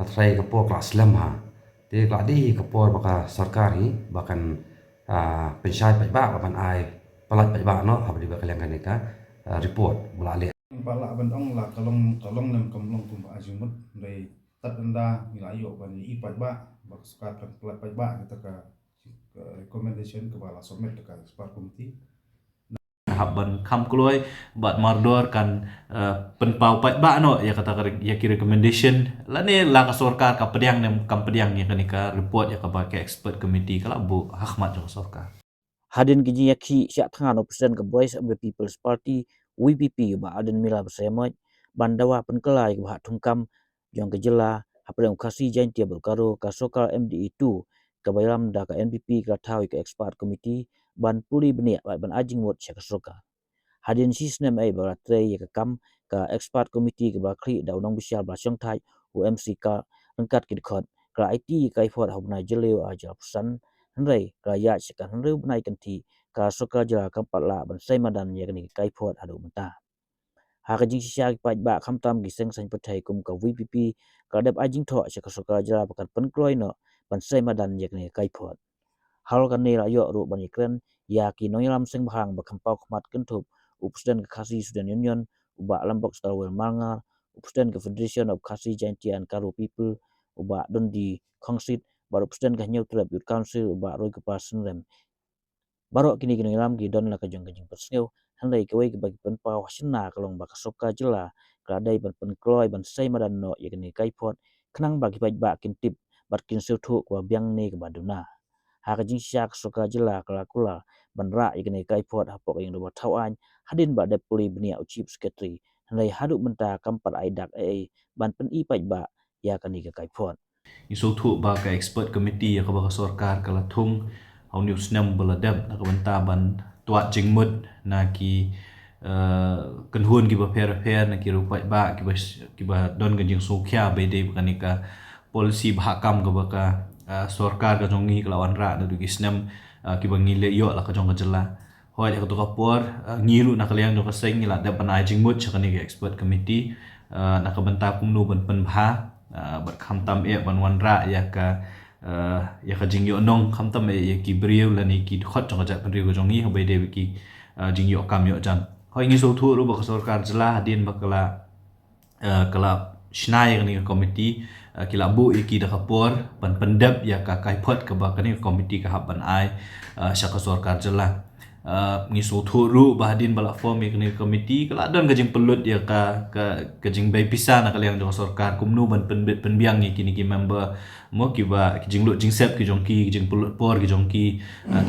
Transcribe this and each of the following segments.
patrai kapo kelas lem ha te kladi kapo baka sarkari bahkan pensyai pajak bakan ai pelat pajak no habdi bakalian kanika report melalui pala bandong la kalong nem kamlong kum ajumut dai tat anda milayo ban ipat ba bak sukat pelat pajak ba kita ka recommendation ke bala somet ka spar komiti habban kam kluai bat mardor kan penpau pat ba no ya kata ya ki recommendation la ne la ka sorkar ka pediang nem kam pediang ya kanika report ya ka ba ke expert committee kala bu hakmat jo sorkar Hadin kiji yakhi syak thangan Presiden ke Voice of the People's Party WPP ba aden mila bersemoj bandawa penkelai ke bahat tungkam yang kejela haprem kasi jain tia berkaro ka sokal MDE2 ke bayram da ka NPP ka tawi ke expert committee ban puli benia ban ajing wot syak sokal hadin sisnem ai baratre ya ke kam ka expert committee ke bakri da unang bisyal ba syong thai UMC ka angkat ke dikot ka IT kai for habna jeleu aja pesan Henry raya sekan Henry benai kanti ka soka jala kampat la ban sai madan ya kani kai phot adu menta ha ka jing sya pa ba kham tam gi seng san pathai kum ka VPP ka dep ajing tho se ka soka jala bakat pen kloi no ban sai madan ya kani kai phot hal kan ni rayo ru ban ikren ya ki noilam seng bahang ba khampau khmat kentup upsden ka khasi Sudan Union uba lambok stalwel mangar upsden ka Federation of Khasi Jaintian Karo People uba dondi khongsit baru presiden ka neutral youth council ba roi ka pasen rem baro kini lam gi don la ka jong jing persneu handai ka wei ka bagi pen pau hasna kalong ba ka soka jela ka dai ban pen kloi ban sai madan no ya kini kai phot khnang bagi pai ba kin tip bat kin seu thu kwa byang ne ka baduna ha ka jing syak soka jela kala kula ban ra ya kini kai phot ha pok yang do thau an hadin ba de puli bnia chief secretary handai hadu menta kampat aidak ai ban pen i pai ba ya kani ka kai phot isu thu ba ka expert committee ya ka ba ka sorkar kala thung au news nam beladam na ka banta ban tuat jingmut na ki kan hun ki ba fair na ki rupai ba ki ba don ga jing sokhya be de kanika policy ba kam ga ba ka sorkar ka jongi kelawan ra na du gisnam ki ba ngile yo la ka jong ka jela hoi ka to ka por ngiru na kaliang do ka seng ngila da ban ai jingmut cha kanika expert committee na ka banta kumnu ban pen bha bat kham tam e ban wan ra ya ka jing yo nong kham tam e ya ki brieu la ni ki khot jong ja brieu jong ni hobai de ki jing yo kam yo jan hoi ngi so thu ru ba sarkar jela hadin bakala kala shnai ni committee kila bu ki da kapor ban pendap ya ka kai phot ka ba ni committee ka haban ai syaka sarkar jela ngi so thu ru bahadin bala form ni committee kala don gajing pelut ya ka gajing bai pisa na kaliang jong sarkar kumnu ban penbiang ni kini ki member mo ki ba jing lut jing sep ki jong ki jing pelut por ki jong ki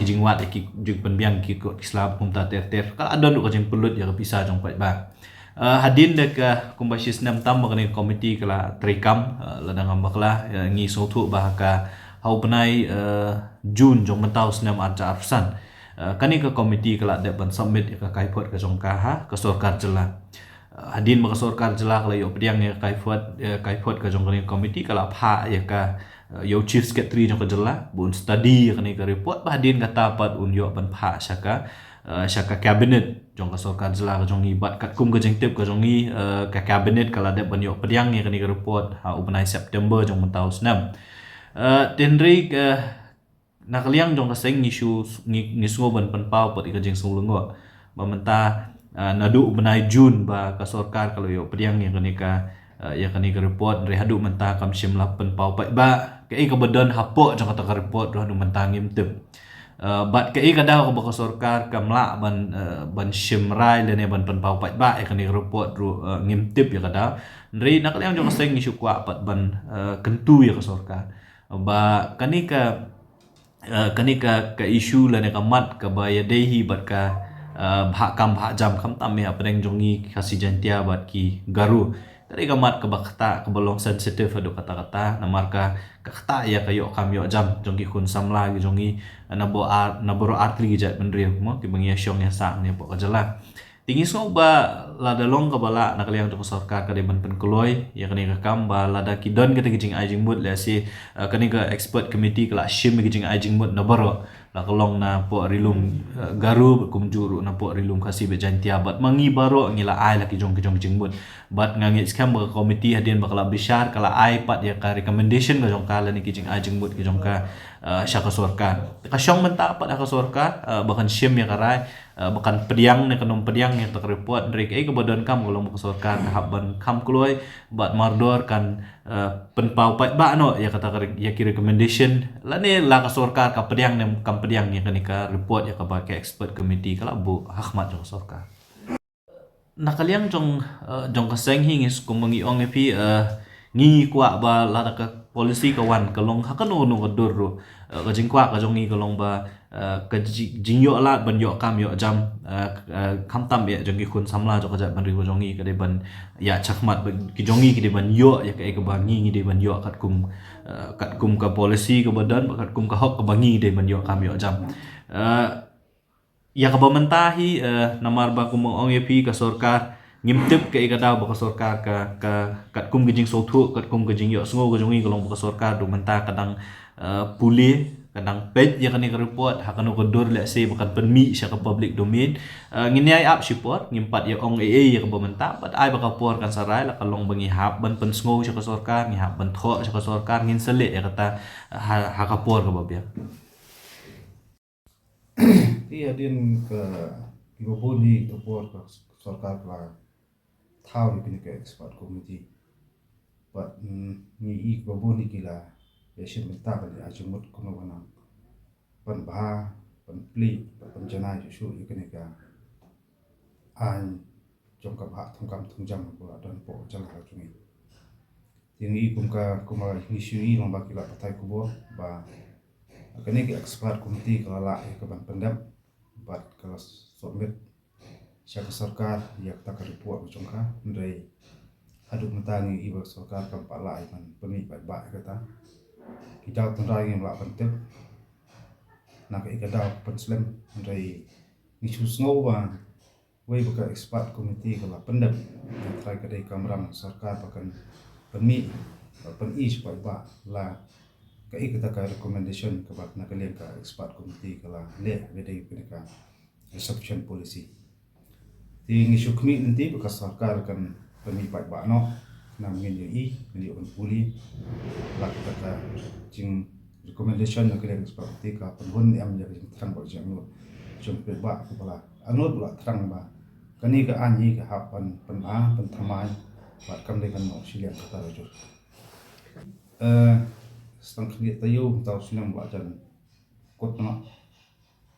jing wat ki jing penbiang ki ko islam kum ta ter kala don gajing pelut ya ka pisa jong pai ba hadin dek kumbasis nam tam ni committee kala trikam ladang ambakla ngi so thu ba ka hau benai Jun jong mentau senam arca arsan kani ka committee kala de ban submit ka kai phot ka jong ka ha ka sarkar jela hadin ma ka sarkar jela kala yo pediang ya kai phot ka jong ni committee kala pha ya ka yo chief secretary jong ka jela bun study kani ka report ba hadin kata pat un yo ban pha syaka cabinet jong ka sarkar jela ka jong ni bat kat kum ka jeng tip ka jong ni ka cabinet kala de ban yo pediang ya kani ka report ha ubnai September jong mentau senam tenri ka nakaliang jong kaseng ngisu ban penpau pot ika jeng sung lengo bamenta nadu benai Jun ba ka sarkar kalau yo pediang yang kanika ya kanika report re hadu menta kam shimla penpau pa ba ke ka bedon hapo jong kata ka report ro hadu menta ngimtep bat ke ka daw ka sarkar kamla ban shimrai le ne ban penpau pa ba e kanika report ro ngimtep ya kada re nakaliang jong kaseng ngisu kwa pat ban kentu ya ka sarkar ba kanika ka issue la ne kamat ka baya dehi bat ka bha kam bha jam kham tam me apreng jongi khasi jantia bat ki garu tadi kamat ka bakta ka bolong sensitive adu kata-kata namar ka kata ya kayo kam yo jam jongi kun samla gi jongi naboro artri gi jat benri mo ki bangia syong ya sang ne po ka jala tinggi so ba lada long ka bala nakaliang to sarkar ka de ban pen koloi ya kani ka kam ba lada ki don ka jing ajing mut la si kani ka expert committee kala shim ki jing ajing mut nabaro la kalong na po rilum garu kum juru na po rilum kasi bejan tiabat mangi baro ngila ai la kijong jingmut bat ngangi skam ba komiti hadin bakala bishar kala ai pat ya ka recommendation ga jong kala ni kijing ai jingmut kijong ka syaka sorkar ka syong menta pat ka sorkar bahkan syem ya karai bahkan pediang ne kanom pediang ya tak report rek ai kebadan kam golong ka sorkar habban kam kluai bat mardor kan penpau pat ba no ya kata ya ki recommendation la ne la ka sorkar ka pediang ne kam pediang ya kanika report ya ka ba ke expert committee kala bu hakmat jong sorkar nakaliang jong kaseng hingis kumangi ong epi ngi kwa ba la ka policy ka wan kalong hakano no dur ro ka jing kwa ka jong ngi kalong ba ka jing yo la ban yo kam yo jam kam tam ya jong ki kun samla jo ka ja ban ri jong ngi ka de ban ya chakmat ki jong ngi ki de ban yo ya ka e ka ba ngi de ban yo kat kum ka policy ka badan kat kum ka hok ka ba ngi de ban yo kam yo jam ya ka mentahi namar ba kumong ong epi ka sorkar ngimtip ke ikadaw ba ka sorkar ka kat kum gijing sothu kat kum gijing yo sngo gojungi kolong ba ka sorkar du menta kadang puli kadang page ya kani ka report hakano ko dur le se bakan penmi sya ka public domain nginiai up support ngimpat ya ong ya ka menta bat ai ba ka por kan sarai la kalong bangi hap ban pen sngo sya ka sorkar ngi hap ban tho sya ka sorkar ngin sele ya kata ha ka por ka ba bia Iya din ke ibabuni to por ka sorkar la thau ni kini ke expert committee but ni ibabuni kila ya shin menta ka ya jumut kono wana pan ba pan pli pan jana ju kini ka an jong ka ba thong kam thong jam ko don po jang ha chungi ting i kum ka kuma ni shu i long ba kila patai ko bo ba kini ke expert committee kala la ka ban pendam bat kala submit siya ka sarkar yak ta ka report jong ka ndai haduk mentani iba sarkar kam pala iban pemi ba kata kita tendai ngem la pentep nak ikadaw penslam ndai ni susngo ba wei ba expert committee kala pendam trai ka dei kamram sarkar pakan pemi pen i supaya ba la ka ikata ka recommendation ka bat na kalian ka expert committee kala le dei ka reception policy ting isu kmi nanti bekas sarkar kan pemipai ba no nam ngin yi ni on puli la ka jing recommendation na kalian seperti ka penhun am jadi terang ba jang no jom pe ba ku pala anut la terang ba kani ka anyi ka hapan penha penthamai ba kam de kan no silia ka ta jo setang kli tayu tau sinam ba jan kot no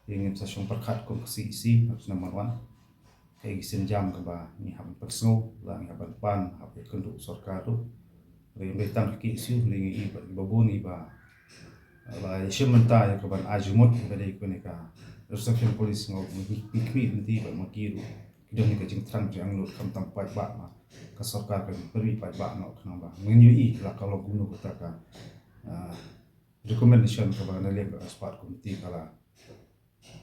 ingin sesung perkat kum si harus nomor 1 kayak senjam ke ba ni ham persno la ni haban pan hab kenduk sorkar tu ri betang ki siu lingi i babuni ba la shimenta ya ke ban ajumut ke dei ko ne ka reception police ngo mikmi nanti ba makiru kidong ni ka jing trang jang lut kam tam pai ba ma ka sorkar kan peri pai ba no kana ba ngin i la kalau gunu ko ta ka recommendation ke ba na le ka spot komiti kala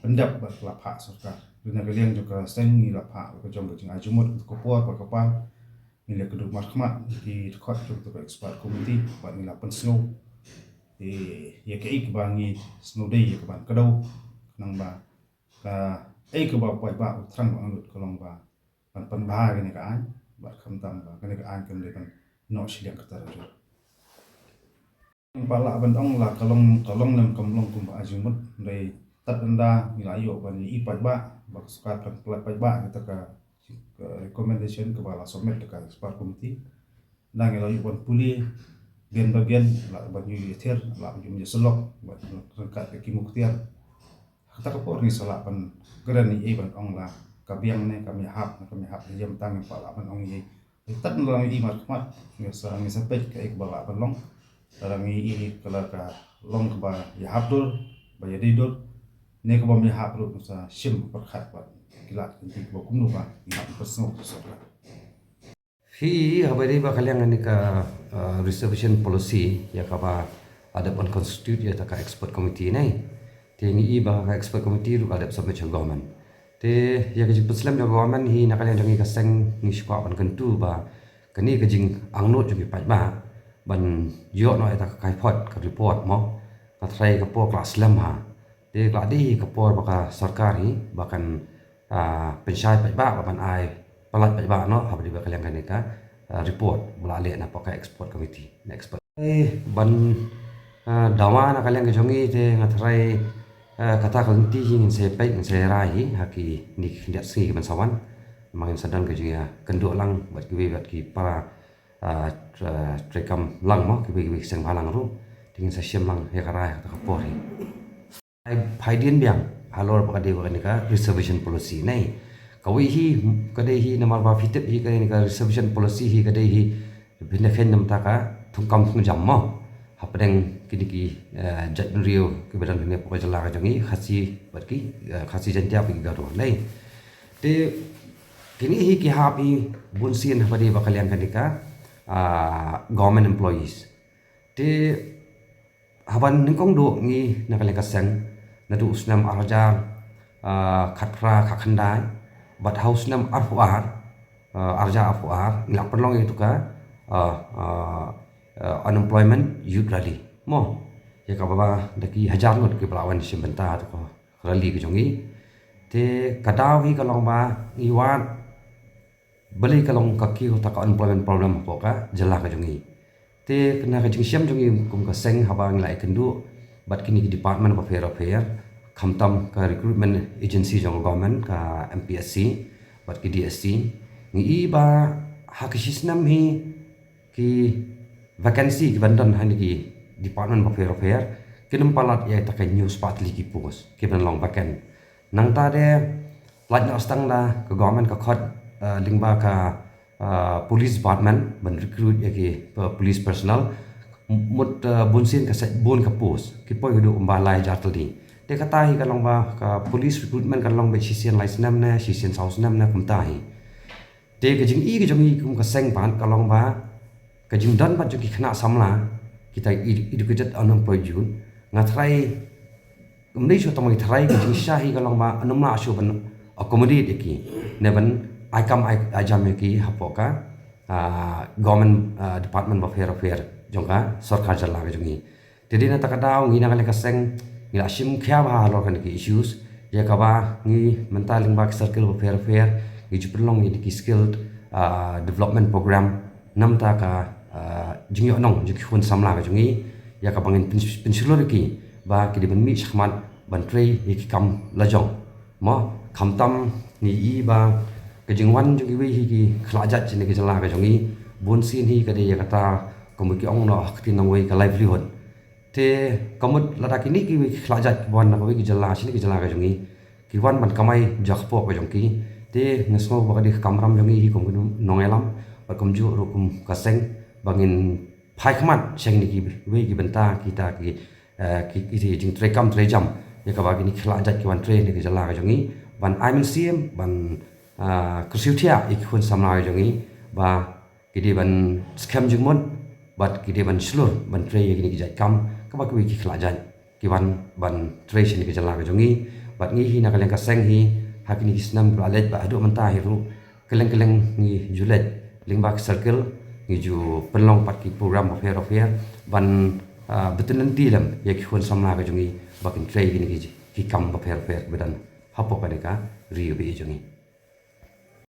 pendap berkelap hak sorkar dunia kalian juga seng ngilap hak ke jong ke ajumut ko puar pa kapal ngilap keduk mahkamah di dekat jong ke expert committee ba ngilap pensno ya ke ik bangi snow day ya ke ban kedau nang ba ka ke ba pai ba trang ba ngut kolong ba pan ba ke ne ka an ba kham tam ba ke ne ka an kan de kan no siliak ka tar jo pala ban ong la kalong nam kamlong kum ba ajumut dai tat anda milayo ban ipat ba bak sukat kan pelat ba kita ka recommendation ke bala submit ke expert committee nang milayo ban puli gen bagian la ban yu yeter la yu selok ban rengkat ke kimuktiar kita ka por ni sala ban geran ni ban ong la kabiang ne kami hap jam tang pala ban ong ye tat lang i mat ngesa pet ke bala ban long tarang i kala ka long ke ba ya habdul ba ya didul ne ko bom hap ru sa shim perkhat ba kilat nanti ko kumnu ba hap personal sorkar hi habari ba kalian ni ka reservation policy ya ka ba ada pun constitute ya ta ka expert committee nei te ngi ba ka expert committee ru ada submit to government te ya ka jipuslam ya government hi na kalian jangi ka seng ni shkwa ban kentu ba kani ka jing angnot jangi pat ba ban yo no ta ka kai pot ka report mo ka trai ka po class lam ha te kladi kapor baka sarkar hi bahkan pensyai pajba bakan ai pelat pajba no habdi bakal yang kanika report bulale na paka export committee na export ban dawa na kalian kejongi te ngatrai kata kalenti ingin sepai ingin serai haki ni lihat si ban sawan mangin sadan kejongi kenduk lang buat ki para trekam lang mo kibi seng halang ru tingin sa siem lang hekarai kata kapor hi Haidin biang halor pada dia ka reservation policy nai kawi hi kadai hi namar ba fitip hi kadai ka reservation policy hi kadai hi bina fen nam ta ka thungkam thung jam mo hapdeng kini ki jat rio ke badan ne ko jala ka jangi khasi barki khasi jantia pi garo nai te kini hi ki hapi bunsin hapadi bakalian kanika government employees te haban ningkong do ngi nakalian kaseng nadu usnam arjar khatra khakhandai but house nam arfuar arja arfuar ngilak perlong itu ka unemployment youth rally mo ya ka baba daki hajar ngot ke pelawan simbenta to ko rally ke jongi te kadaw hi kalong ba iwan beli kalong kaki ko taka unemployment problem ko ka jala ka jongi te kena ka jing siam jongi kum ka seng habang lai kendu but kini department of affairs khamtam ka recruitment agency jong government ka MPSC but ki DSC ngi ba hakisisnam hi ki vacancy ki bandan hani ki department of affairs kinum palat ya ta ka news patli ki pos ki ban long vacant nang ta de laj na stang da ka government ka khot lingba ka police department ban recruit ya ki police personnel mut bunsin ka bun ka pos ki poi hudu umbalai jartali te kata hi kalong ba ka police recruitment kalong ba sisian license na sisian house nam na kumta hi te ke jing i ke jong i kum ka seng pan kalong ba ka jing dan ba joki khna samla kita educated unemployed jun ngatrai umni so tamai thrai ke jing sha hi kalong ba anumla asu ban accommodate ki ne ban aikam ajam ki hapoka government department of affairs jongka sarkar jala ke jongi jadi na takadau ngi na kale ka seng ngi asim khya ba lo kan ki issues ya ka ba ngi mentaling ba circle of affairs ngi juprlong ngi ki skilled development program namta ka jingi onong ji khun samla ka jongi ya ka bangin pensulor ki ba ki de mi shkhman ban trei ki kam lajong mo khamtam ni i ba ke jingwan ju ki wi hi ki khlajat chini ki jala ka jongi bonsin hi ka de ya kata komiki ong no akti nang wei ka livelihood te kamut lada kini ki khlajat wan na wei ki jala sini ki jala ka jongi ki wan ban kamai jakpo ka jongki te ngesmo ba di kamram jongi hi kom nongelam ba kom ju ro kum kaseng bangin phai khmat seng ni ki wei ki benta kita ki jing trekam trejam ya ka ba kini khlajat ki wan tre ni ki jala ka jongi ban aimin sim ban kursiutia ik khun samla ka jongi ba kidi ban scam jingmon bat kidi ban slur ban trey gini ki kam ka ba ki khlajat ki ban trey sini ki jala ka jongi bat ngi hi na kaleng ka seng hi hakini kisnam alet ba adu manta hiru keleng ngi julet lingbak circle ngi ju penlong pat ki program of affair ban betul nanti lam ya ki khun samla ka jongi bakin trey gini ki kam of affair bedan hapo ka ri bi jongi